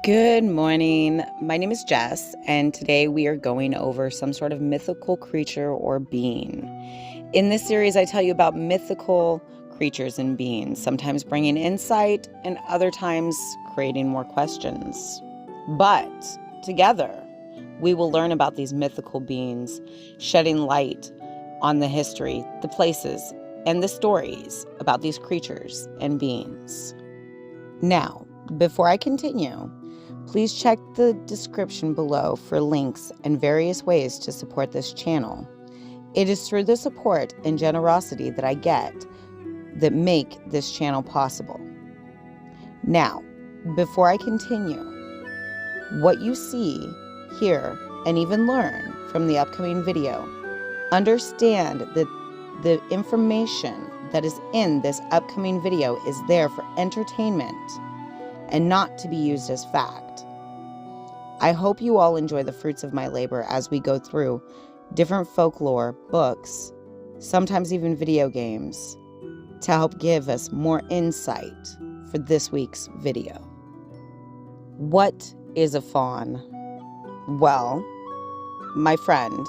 Good morning. My name is Jess, and today we are going over some sort of mythical creature or being. In this series, I tell you about mythical creatures and beings, sometimes bringing insight and other times creating more questions. But together, we will learn about these mythical beings, shedding light on the history, the places, and the stories about these creatures and beings. Now, before I continue, please check the description below for links and various ways to support this channel. It is through the support and generosity that I get that make this channel possible. Now, before I continue, what you see, hear, and even learn from the upcoming video, understand that the information that is in this upcoming video is there for entertainment and not to be used as fact. I hope you all enjoy the fruits of my labor as we go through different folklore, books, sometimes even video games, to help give us more insight for this week's video. What is a faun? Well, my friend,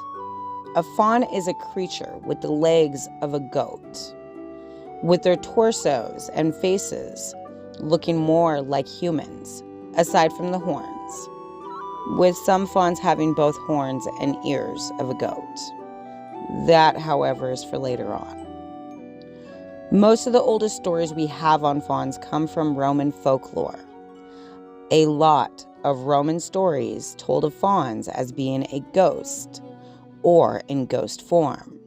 a faun is a creature with the legs of a goat, with their torsos and faces looking more like humans, aside from the horns, with some fauns having both horns and ears of a goat. That, however, is for later on. Most of the oldest stories we have on fauns come from Roman folklore. A lot of Roman stories told of fauns as being a ghost or in ghost form.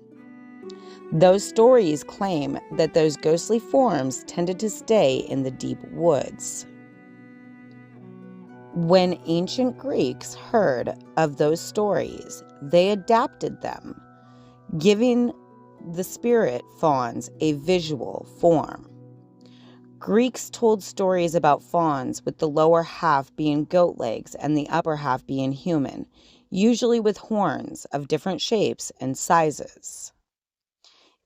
Those stories claim that those ghostly forms tended to stay in the deep woods. When ancient Greeks heard of those stories, they adapted them, giving the spirit fauns a visual form. Greeks told stories about fauns with the lower half being goat legs and the upper half being human, usually with horns of different shapes and sizes.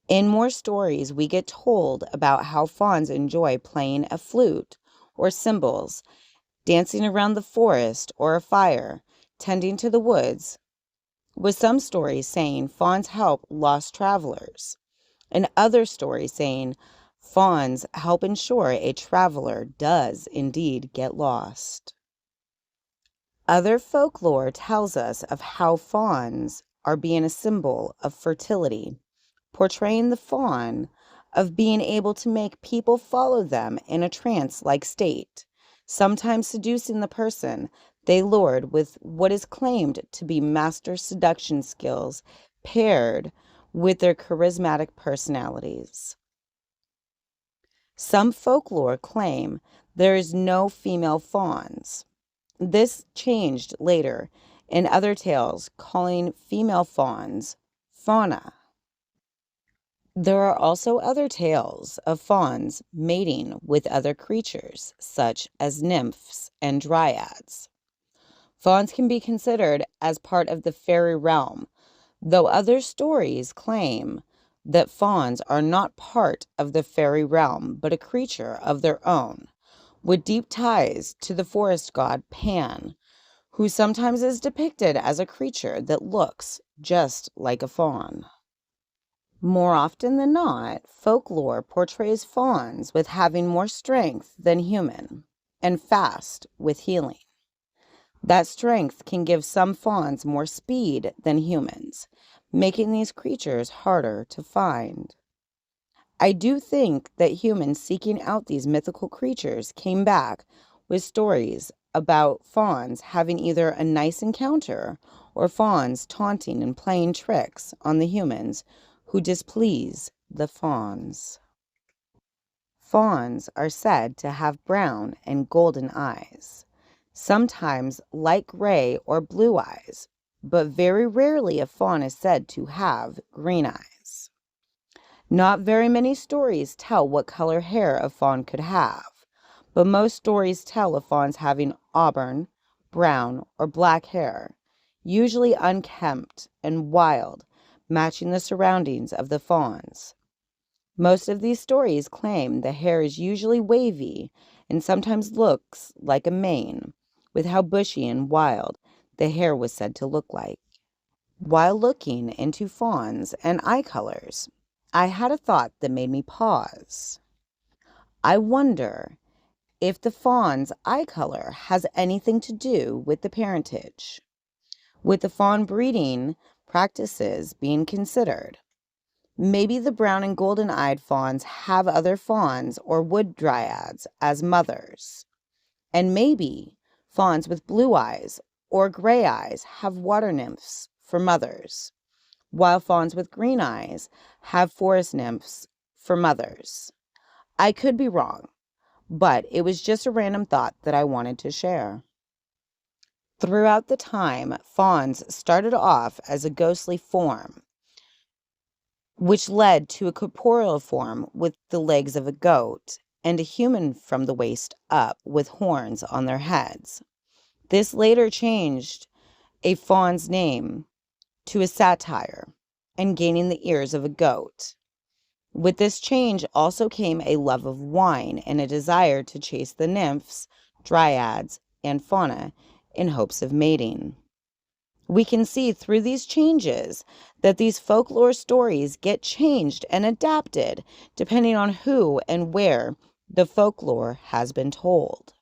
In more stories, we get told about how fauns enjoy playing a flute or cymbals, dancing around the forest or a fire, tending to the woods, with some stories saying fauns help lost travelers, and other stories saying fauns help ensure a traveler does indeed get lost. Other folklore tells us of how fauns are being a symbol of fertility, portraying the faun of being able to make people follow them in a trance-like state, sometimes seducing the person they lured with what is claimed to be master seduction skills paired with their charismatic personalities. Some folklore claim there is no female fauns. This changed later in other tales, calling female fauns fauna. There are also other tales of fauns mating with other creatures, such as nymphs and dryads. Fauns can be considered as part of the fairy realm, though other stories claim that fauns are not part of the fairy realm, but a creature of their own, with deep ties to the forest god Pan, who sometimes is depicted as a creature that looks just like a faun. More often than not, folklore portrays fauns with having more strength than human and fast with healing. That strength can give some fauns more speed than humans, making these creatures harder to find. I do think that humans seeking out these mythical creatures came back with stories about fauns having either a nice encounter or fauns taunting and playing tricks on the humans who displease the fauns. Fauns are said to have brown and golden eyes, sometimes light gray or blue eyes, but very rarely a faun is said to have green eyes. Not very many stories tell what color hair a faun could have, but most stories tell of fauns having auburn, brown, or black hair, usually unkempt and wild, matching the surroundings of the fauns. Most of these stories claim the hair is usually wavy and sometimes looks like a mane, with how bushy and wild the hair was said to look like. While looking into fawns and eye colors, I had a thought that made me pause. I wonder if the fawn's eye color has anything to do with the parentage, with the fawn breeding practices being considered. Maybe the brown and golden-eyed fawns have other fawns or wood dryads as mothers. And maybe fawns with blue eyes or gray eyes have water nymphs for mothers, while fawns with green eyes have forest nymphs for mothers. I could be wrong, but it was just a random thought that I wanted to share. Throughout the time, fawns started off as a ghostly form, which led to a corporeal form with the legs of a goat and a human from the waist up with horns on their heads. This later changed a fawn's name to a satyr and gaining the ears of a goat. With this change also came a love of wine and a desire to chase the nymphs, dryads, and fauna in hopes of mating. We can see through these changes that these folklore stories get changed and adapted depending on who and where the folklore has been told.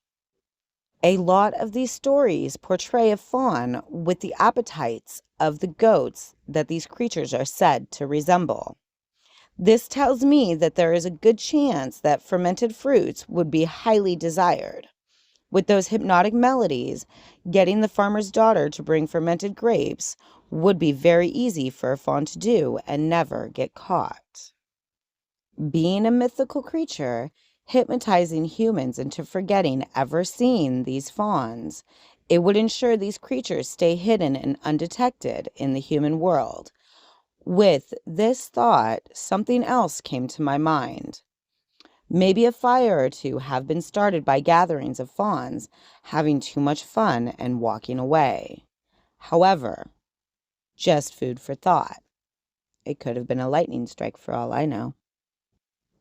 A lot of these stories portray a fawn with the appetites of the goats that these creatures are said to resemble. This tells me that there is a good chance that fermented fruits would be highly desired. With those hypnotic melodies, getting the farmer's daughter to bring fermented grapes would be very easy for a fawn to do and never get caught. Being a mythical creature, hypnotizing humans into forgetting ever seeing these fawns, it would ensure these creatures stay hidden and undetected in the human world. With this thought, something else came to my mind. Maybe a fire or two have been started by gatherings of fawns having too much fun and walking away. However, just food for thought. It could have been a lightning strike for all I know.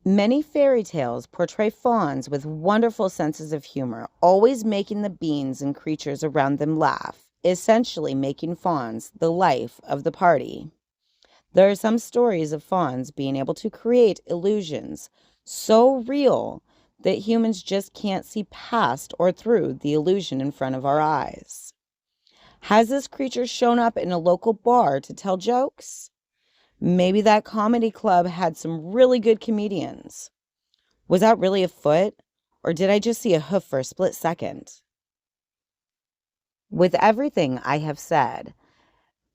Many fairy tales portray fawns with wonderful senses of humor, always making the beings and creatures around them laugh, essentially making fawns the life of the party. There are some stories of fawns being able to create illusions so real that humans just can't see past or through the illusion in front of our eyes. Has this creature shown up in a local bar to tell jokes? Maybe that comedy club had some really good comedians. Was that really a foot, or did I just see a hoof for a split second? With everything I have said,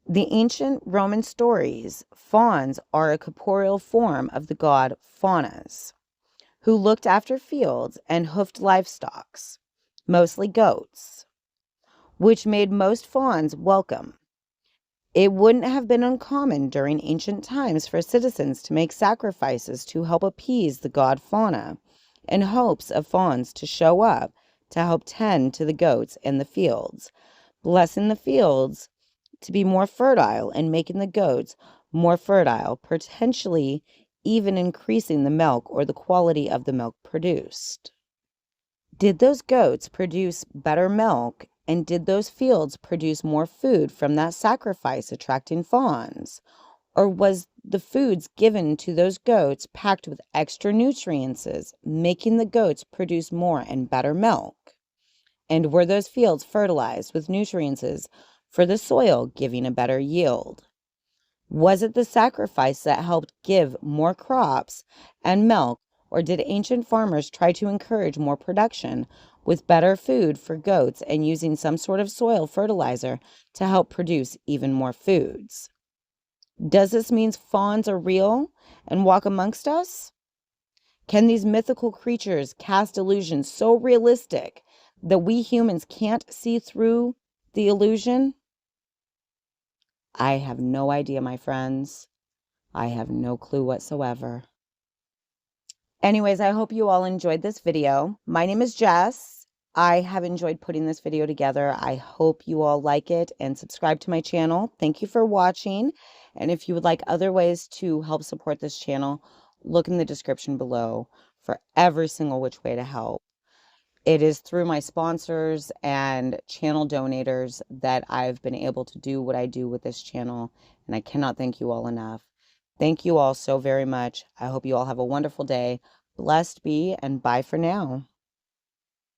the ancient Roman stories, fauns are a corporeal form of the god Faunus, who looked after fields and hoofed livestock, mostly goats, which made most fauns welcome. It wouldn't have been uncommon during ancient times for citizens to make sacrifices to help appease the god Fauna, in hopes of fauns to show up to help tend to the goats in the fields, blessing the fields to be more fertile and making the goats more fertile, potentially even increasing the milk or the quality of the milk produced. Did those goats produce better milk, and did those fields produce more food from that sacrifice attracting fawns? Or was the foods given to those goats packed with extra nutrients, making the goats produce more and better milk? And were those fields fertilized with nutrients for the soil, giving a better yield? Was it the sacrifice that helped give more crops and milk, or did ancient farmers try to encourage more production with better food for goats and using some sort of soil fertilizer to help produce even more foods? Does this mean fawns are real and walk amongst us? Can these mythical creatures cast illusions so realistic that we humans can't see through the illusion? I have no idea, my friends. I have no clue whatsoever. Anyways, I hope you all enjoyed this video. My name is Jess. I have enjoyed putting this video together. I hope you all like it and subscribe to my channel. Thank you for watching. And if you would like other ways to help support this channel, look in the description below for every single which way to help. It is through my sponsors and channel donators that I've been able to do what I do with this channel, and I cannot thank you all enough. Thank you all so very much. I hope you all have a wonderful day. Blessed be, and bye for now.